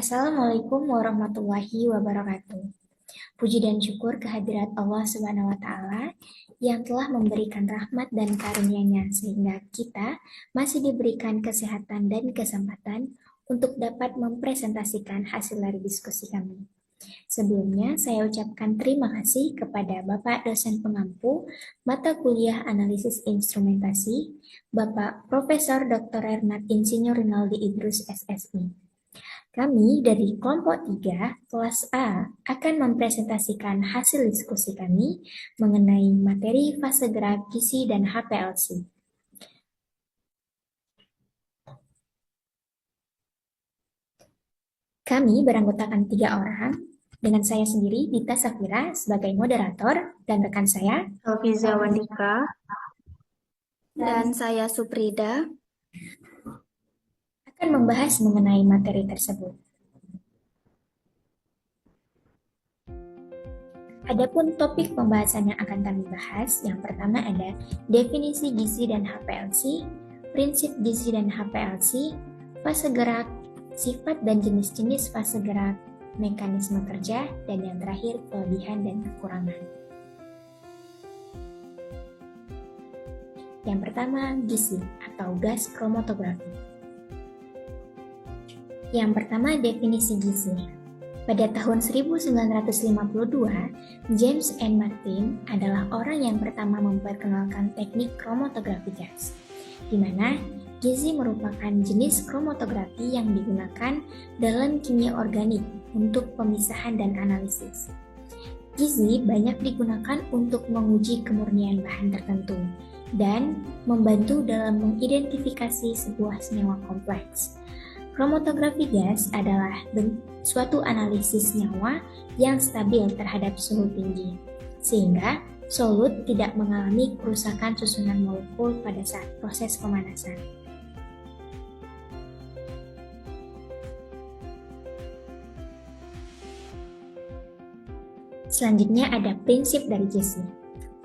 Assalamualaikum warahmatullahi wabarakatuh. Puji dan syukur kehadirat Allah Subhanahu wa taala yang telah memberikan rahmat dan karunia-Nya sehingga kita masih diberikan kesehatan dan kesempatan untuk dapat mempresentasikan hasil dari diskusi kami. Sebelumnya, saya ucapkan terima kasih kepada Bapak dosen pengampu mata kuliah analisis instrumentasi, Bapak Profesor Dr. Ernad Insinyur Rinaldi Idrus SSI. Kami dari kelompok 3, kelas A, akan mempresentasikan hasil diskusi kami mengenai materi fase gerak gizi dan HPLC. Kami beranggotakan 3 orang, dengan saya sendiri, Dita Safira, sebagai moderator, dan rekan saya, Alfiza Wandika, dan saya Suprida akan membahas mengenai materi tersebut. Adapun topik pembahasan yang akan kami bahas, yang pertama ada definisi gizi dan HPLC, prinsip gizi dan HPLC, fase gerak, sifat dan jenis-jenis fase gerak, mekanisme kerja, dan yang terakhir kelebihan dan kekurangan. Yang pertama, gizi atau gas kromatografi. Yang pertama, definisi gizi. Pada tahun 1952, James N. Martin adalah orang yang pertama memperkenalkan teknik kromatografi gas, di mana gizi merupakan jenis kromatografi yang digunakan dalam kimia organik untuk pemisahan dan analisis. Gizi banyak digunakan untuk menguji kemurnian bahan tertentu dan membantu dalam mengidentifikasi sebuah senyawa kompleks. Kromatografi gas adalah suatu analisis senyawa yang stabil terhadap suhu tinggi, sehingga solut tidak mengalami kerusakan susunan molekul pada saat proses pemanasan. Selanjutnya ada prinsip dari gizi.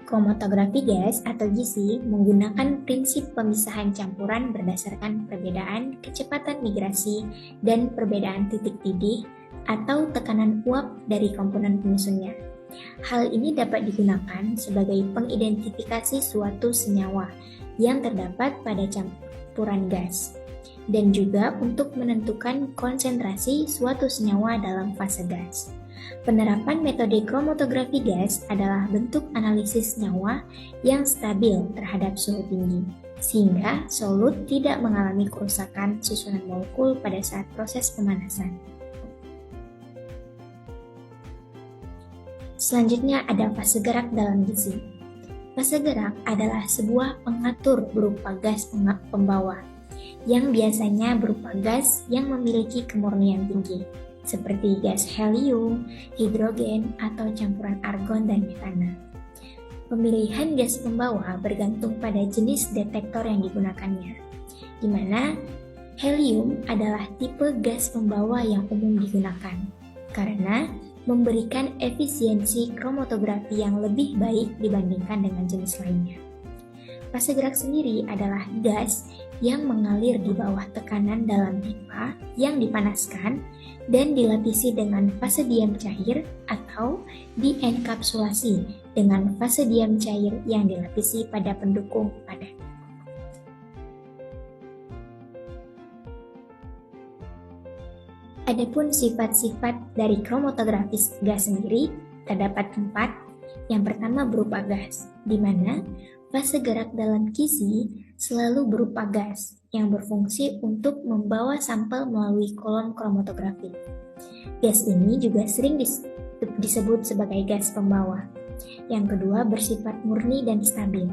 Kromatografi gas atau gizi menggunakan prinsip pemisahan campuran berdasarkan perbedaan kecepatan migrasi dan perbedaan titik didih atau tekanan uap dari komponen penyusunnya. Hal ini dapat digunakan sebagai pengidentifikasi suatu senyawa yang terdapat pada campuran gas, dan juga untuk menentukan konsentrasi suatu senyawa dalam fase gas. Penerapan metode kromatografi gas adalah bentuk analisis senyawa yang stabil terhadap suhu tinggi, sehingga solut tidak mengalami kerusakan susunan molekul pada saat proses pemanasan. Selanjutnya ada fase gerak dalam gizi. Fase gerak adalah sebuah pengatur berupa gas pembawa, yang biasanya berupa gas yang memiliki kemurnian tinggi, seperti gas helium, hidrogen, atau campuran argon dan metana. Pemilihan gas pembawa bergantung pada jenis detektor yang digunakannya, di mana helium adalah tipe gas pembawa yang umum digunakan, karena memberikan efisiensi kromatografi yang lebih baik dibandingkan dengan jenis lainnya. Fase gerak sendiri adalah gas yang mengalir di bawah tekanan dalam pipa yang dipanaskan dan dilapisi dengan fase diam cair atau dienkapsulasi dengan fase diam cair yang dilapisi pada pendukung padat. Adapun sifat-sifat dari kromatografi gas sendiri terdapat 4. Yang pertama berupa gas, di mana fase gerak dalam gizi selalu berupa gas yang berfungsi untuk membawa sampel melalui kolom kromatografi. Gas ini juga sering disebut sebagai gas pembawa. Yang kedua bersifat murni dan stabil.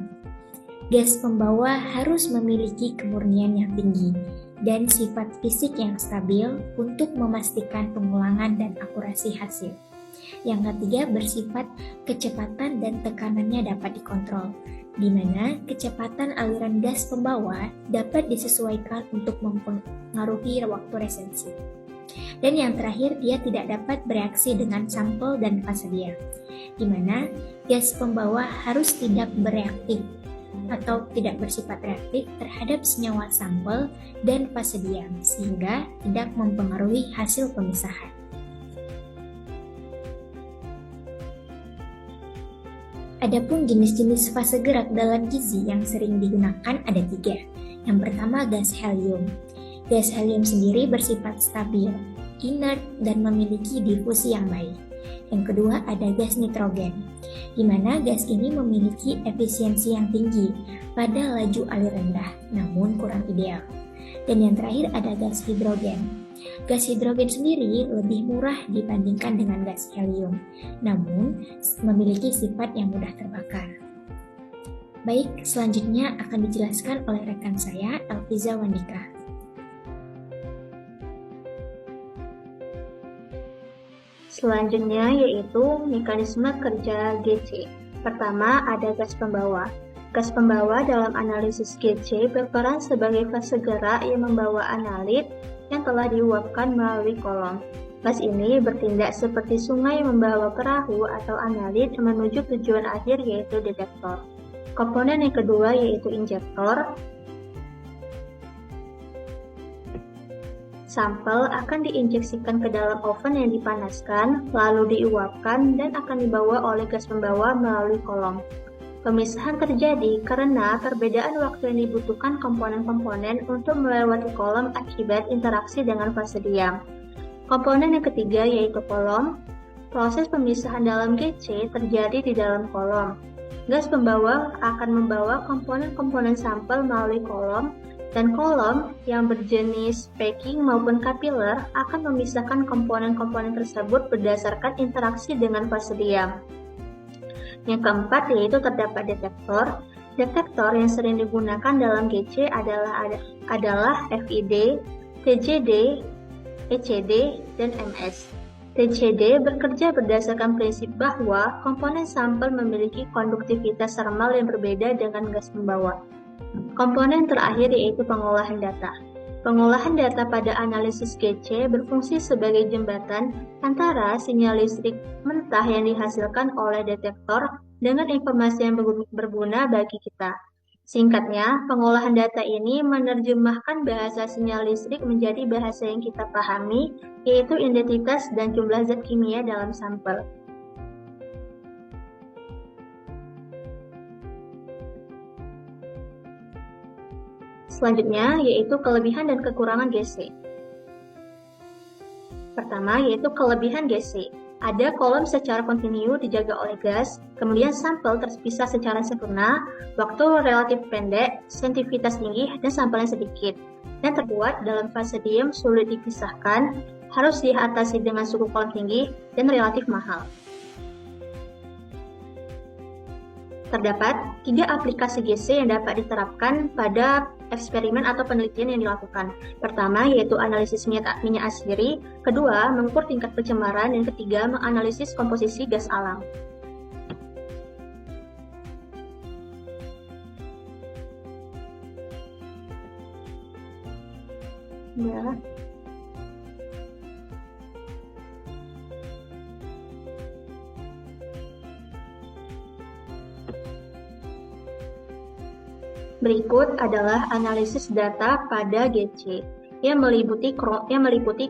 Gas pembawa harus memiliki kemurnian yang tinggi dan sifat fisik yang stabil untuk memastikan pengulangan dan akurasi hasil. Yang ketiga bersifat kecepatan dan tekanannya dapat dikontrol, di mana kecepatan aliran gas pembawa dapat disesuaikan untuk mempengaruhi waktu resensi. Dan yang terakhir, dia tidak dapat bereaksi dengan sampel dan fase diam, di mana gas pembawa harus tidak bereaktif atau tidak bersifat reaktif terhadap senyawa sampel dan fase diam, sehingga tidak mempengaruhi hasil pemisahan. Adapun jenis-jenis fase gerak dalam gizi yang sering digunakan ada 3. Yang pertama, gas helium. Gas helium sendiri bersifat stabil, inert, dan memiliki difusi yang baik. Yang kedua ada gas nitrogen, di mana gas ini memiliki efisiensi yang tinggi pada laju alir rendah, namun kurang ideal. Dan yang terakhir ada gas hidrogen. Gas hidrogen sendiri lebih murah dibandingkan dengan gas helium, namun memiliki sifat yang mudah terbakar. Baik, selanjutnya akan dijelaskan oleh rekan saya, Elviza Wandika. Selanjutnya yaitu mekanisme kerja GC. Pertama ada gas pembawa. Gas pembawa dalam analisis GC berperan sebagai fase gerak yang membawa analit yang telah diuapkan melalui kolom. Gas ini bertindak seperti sungai membawa perahu atau analit menuju tujuan akhir yaitu detektor. Komponen yang kedua yaitu injektor. Sampel akan diinjeksikan ke dalam oven yang dipanaskan, lalu diuapkan dan akan dibawa oleh gas pembawa melalui kolom. Pemisahan terjadi karena perbedaan waktu yang dibutuhkan komponen-komponen untuk melewati kolom akibat interaksi dengan fase diam. Komponen yang ketiga yaitu kolom. Proses pemisahan dalam GC terjadi di dalam kolom. Gas pembawa akan membawa komponen-komponen sampel melalui kolom, dan kolom yang berjenis packing maupun kapiler akan memisahkan komponen-komponen tersebut berdasarkan interaksi dengan fase diam. Yang keempat yaitu terdapat detektor. Detektor yang sering digunakan dalam GC adalah FID, TJD, ECD, dan MS. TCD bekerja berdasarkan prinsip bahwa komponen sampel memiliki konduktivitas thermal yang berbeda dengan gas pembawa. Komponen terakhir yaitu pengolahan data. Pengolahan data pada analisis GC berfungsi sebagai jembatan antara sinyal listrik mentah yang dihasilkan oleh detektor dengan informasi yang berguna bagi kita. Singkatnya, pengolahan data ini menerjemahkan bahasa sinyal listrik menjadi bahasa yang kita pahami, yaitu identitas dan jumlah zat kimia dalam sampel. Selanjutnya yaitu kelebihan dan kekurangan GC. Pertama yaitu kelebihan GC. Ada kolom secara kontinu dijaga oleh gas, kemudian sampel terpisah secara sempurna, waktu relatif pendek, sensitivitas tinggi, dan sampelnya sedikit. Dan terbuat dalam fase diam sulit dipisahkan, harus diatasi dengan suhu kolom tinggi, dan relatif mahal. Terdapat 3 aplikasi GC yang dapat diterapkan pada eksperimen atau penelitian yang dilakukan. Pertama, yaitu analisis minyak asiri. Kedua, mengukur tingkat pencemaran. Dan ketiga, menganalisis komposisi gas alam. Ya. Berikut adalah analisis data pada GC yang meliputi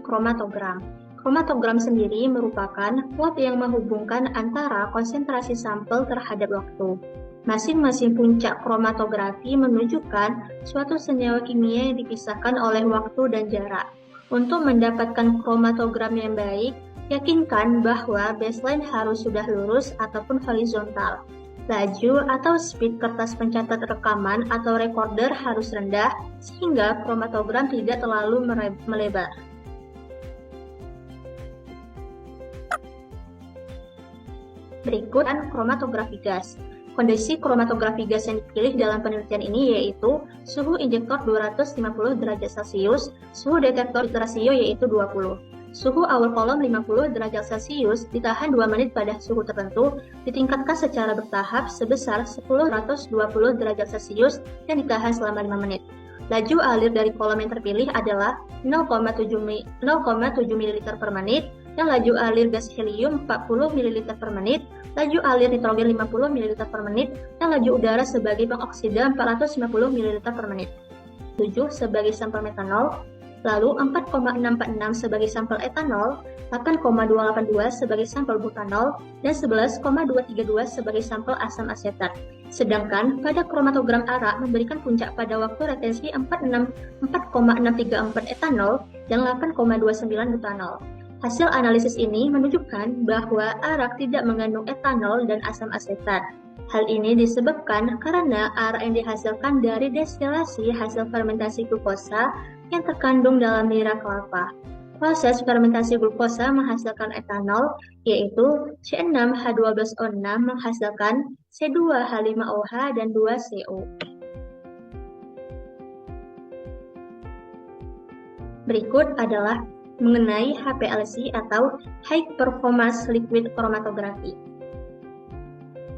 kromatogram. Kromatogram sendiri merupakan plot yang menghubungkan antara konsentrasi sampel terhadap waktu. Masing-masing puncak kromatografi menunjukkan suatu senyawa kimia yang dipisahkan oleh waktu dan jarak. Untuk mendapatkan kromatogram yang baik, yakinkan bahwa baseline harus sudah lurus ataupun horizontal. Laju atau speed kertas pencatat rekaman atau recorder harus rendah sehingga kromatogram tidak terlalu melebar. Berikut kromatografi gas. Kondisi kromatografi gas yang dipilih dalam penelitian ini yaitu suhu injektor 250 derajat Celcius, suhu detektor rasio yaitu 20. Suhu awal kolom 50 derajat Celcius ditahan 2 menit pada suhu tertentu, ditingkatkan secara bertahap sebesar 10-120 derajat Celcius dan ditahan selama 5 menit. Laju alir dari kolom yang terpilih adalah 0,7 ml per menit, dan laju alir gas helium 40 ml per menit, laju alir nitrogen 50 ml per menit, dan laju udara sebagai pengoksida 450 ml per menit. 7 sebagai sampel metanol, lalu 4,646 sebagai sampel etanol, 8,282 sebagai sampel butanol, dan 11,232 sebagai sampel asam asetat. Sedangkan pada kromatogram arak memberikan puncak pada waktu retensi 4,634 etanol dan 8,29 butanol. Hasil analisis ini menunjukkan bahwa arak tidak mengandung etanol dan asam asetat. Hal ini disebabkan karena arak yang dihasilkan dari destilasi hasil fermentasi glukosa yang terkandung dalam nira kelapa. Proses fermentasi glukosa menghasilkan etanol, yaitu C6H12O6 menghasilkan C2H5OH dan 2CO. Berikut adalah mengenai HPLC atau High Performance Liquid Chromatography.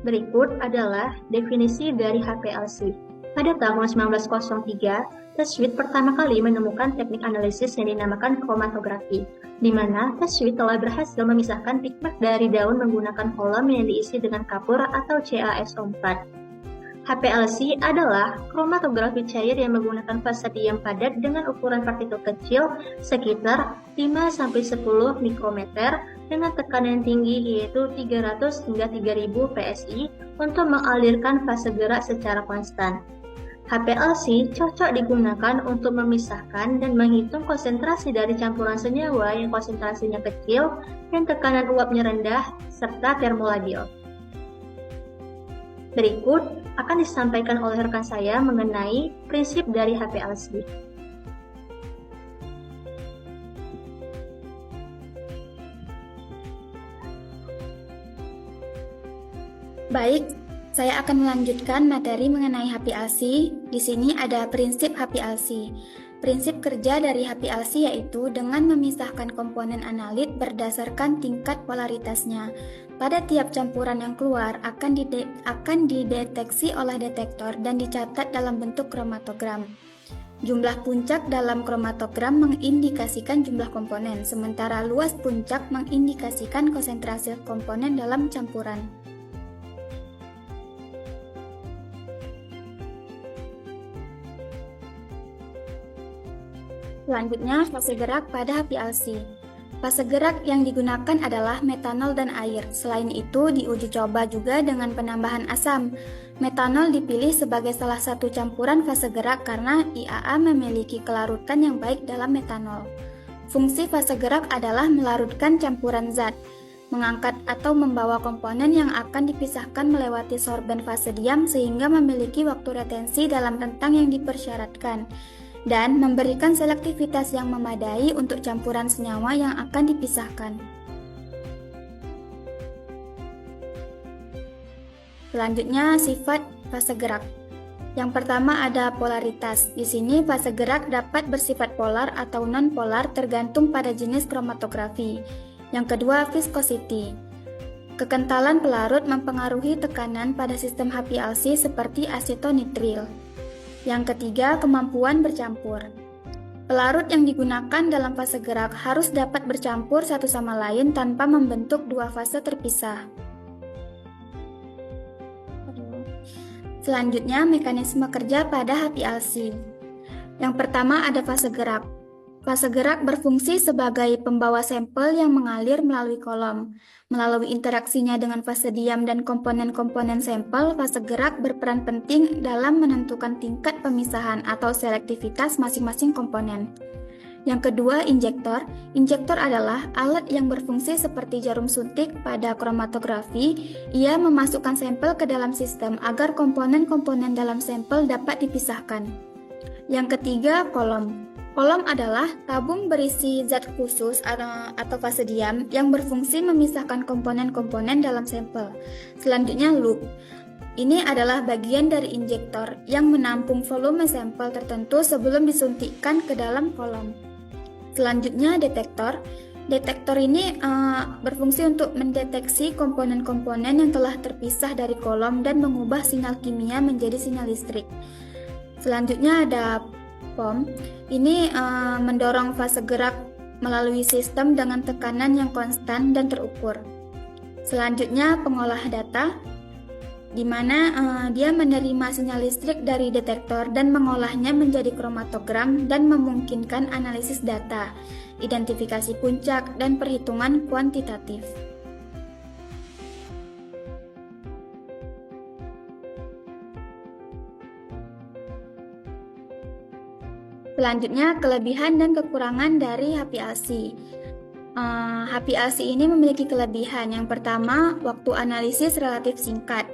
Berikut adalah definisi dari HPLC. Pada tahun 1903, Tesswit pertama kali menemukan teknik analisis yang dinamakan kromatografi, di mana Tesswit telah berhasil memisahkan pigment dari daun menggunakan kolom yang diisi dengan kapur atau CaSO4. HPLC adalah kromatografi cair yang menggunakan vasodium padat dengan ukuran partikel kecil sekitar 5-10 mikrometer dengan tekanan tinggi yaitu 300 hingga 3000 PSI untuk mengalirkan fase gerak secara konstan. HPLC cocok digunakan untuk memisahkan dan menghitung konsentrasi dari campuran senyawa yang konsentrasinya kecil dan tekanan uapnya rendah serta termolabil. Berikut akan disampaikan oleh rekan saya mengenai prinsip dari HPLC. Baik, saya akan melanjutkan materi mengenai HPLC. Di sini ada prinsip HPLC. Prinsip kerja dari HPLC yaitu dengan memisahkan komponen analit berdasarkan tingkat polaritasnya. Pada tiap campuran yang keluar akan dideteksi oleh detektor dan dicatat dalam bentuk kromatogram. Jumlah puncak dalam kromatogram mengindikasikan jumlah komponen, sementara luas puncak mengindikasikan konsentrasi komponen dalam campuran. Selanjutnya, fase gerak pada HPLC. Fase gerak yang digunakan adalah metanol dan air. Selain itu, diuji coba juga dengan penambahan asam. Metanol dipilih sebagai salah satu campuran fase gerak karena IAA memiliki kelarutan yang baik dalam metanol. Fungsi fase gerak adalah melarutkan campuran zat, mengangkat atau membawa komponen yang akan dipisahkan melewati sorben fase diam sehingga memiliki waktu retensi dalam rentang yang dipersyaratkan, dan memberikan selektivitas yang memadai untuk campuran senyawa yang akan dipisahkan. Selanjutnya, sifat fase gerak. Yang pertama ada polaritas. Di sini fase gerak dapat bersifat polar atau non-polar tergantung pada jenis kromatografi. Yang kedua, viscosity. Kekentalan pelarut mempengaruhi tekanan pada sistem HPLC seperti asetonitril. Yang ketiga, kemampuan bercampur. Pelarut yang digunakan dalam fase gerak harus dapat bercampur satu sama lain tanpa membentuk dua fase terpisah. Selanjutnya, mekanisme kerja pada HPLC. Yang pertama ada fase gerak. Fase gerak berfungsi sebagai pembawa sampel yang mengalir melalui kolom. Melalui interaksinya dengan fase diam dan komponen-komponen sampel, fase gerak berperan penting dalam menentukan tingkat pemisahan atau selektivitas masing-masing komponen. Yang kedua, injektor. Injektor adalah alat yang berfungsi seperti jarum suntik pada kromatografi. Ia memasukkan sampel ke dalam sistem agar komponen-komponen dalam sampel dapat dipisahkan. Yang ketiga, kolom. Kolom adalah tabung berisi zat khusus atau fase diam yang berfungsi memisahkan komponen-komponen dalam sampel. Selanjutnya, loop. Ini adalah bagian dari injektor yang menampung volume sampel tertentu sebelum disuntikkan ke dalam kolom. Selanjutnya, detektor. Detektor ini berfungsi untuk mendeteksi komponen-komponen yang telah terpisah dari kolom dan mengubah sinyal kimia menjadi sinyal listrik. Selanjutnya ada POM. Ini mendorong fase gerak melalui sistem dengan tekanan yang konstan dan terukur. Selanjutnya, pengolah data, di mana dia menerima sinyal listrik dari detektor dan mengolahnya menjadi kromatogram dan memungkinkan analisis data, identifikasi puncak, dan perhitungan kuantitatif. Selanjutnya, kelebihan dan kekurangan dari HPLC. HPLC ini memiliki kelebihan. Yang pertama, waktu analisis relatif singkat,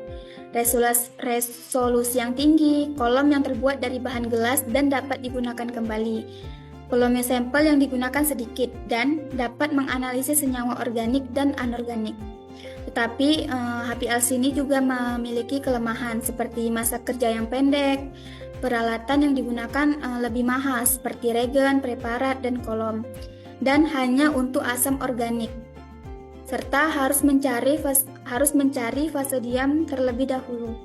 resolusi yang tinggi, kolom yang terbuat dari bahan gelas dan dapat digunakan kembali, volume sampel yang digunakan sedikit, dan dapat menganalisis senyawa organik dan anorganik. Tetapi HPLC ini juga memiliki kelemahan seperti masa kerja yang pendek, peralatan yang digunakan lebih mahal seperti reagen, preparat, dan kolom, dan hanya untuk asam organik, serta harus mencari fase diam terlebih dahulu.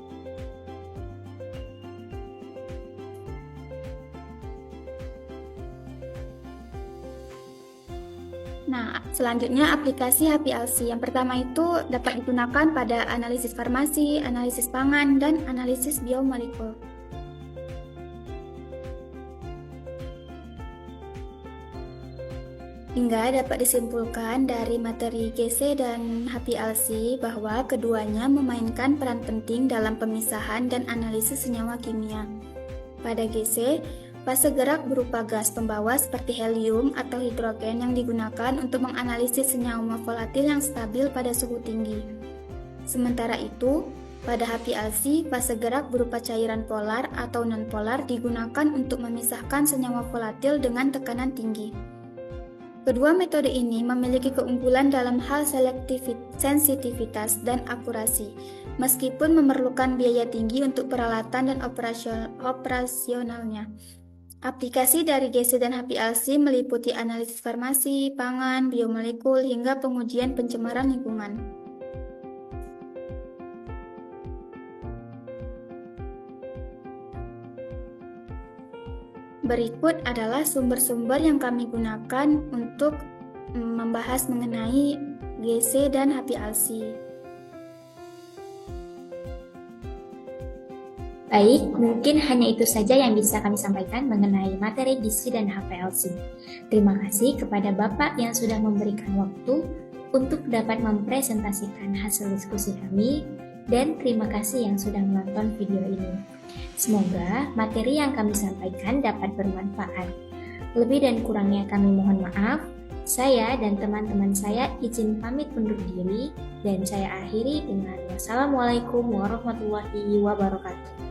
Nah, selanjutnya aplikasi HPLC. Yang pertama itu dapat digunakan pada analisis farmasi, analisis pangan, dan analisis biomolekul. Hingga dapat disimpulkan dari materi GC dan HPLC bahwa keduanya memainkan peran penting dalam pemisahan dan analisis senyawa kimia. Pada GC, fase gerak berupa gas pembawa seperti helium atau hidrogen yang digunakan untuk menganalisis senyawa volatil yang stabil pada suhu tinggi. Sementara itu, pada HPLC, fase gerak berupa cairan polar atau non-polar digunakan untuk memisahkan senyawa volatil dengan tekanan tinggi. Kedua metode ini memiliki keunggulan dalam hal sensitivitas dan akurasi, meskipun memerlukan biaya tinggi untuk peralatan dan operasionalnya. Aplikasi dari GC dan HPLC meliputi analisis farmasi, pangan, biomolekul, hingga pengujian pencemaran lingkungan. Berikut adalah sumber-sumber yang kami gunakan untuk membahas mengenai GC dan HPLC. Baik, mungkin hanya itu saja yang bisa kami sampaikan mengenai materi GC dan HPLC. Terima kasih kepada Bapak yang sudah memberikan waktu untuk dapat mempresentasikan hasil diskusi kami, dan terima kasih yang sudah menonton video ini. Semoga materi yang kami sampaikan dapat bermanfaat. Lebih dan kurangnya kami mohon maaf. Saya dan teman-teman saya izin pamit undur diri, dan saya akhiri dengan wassalamualaikum warahmatullahi wabarakatuh.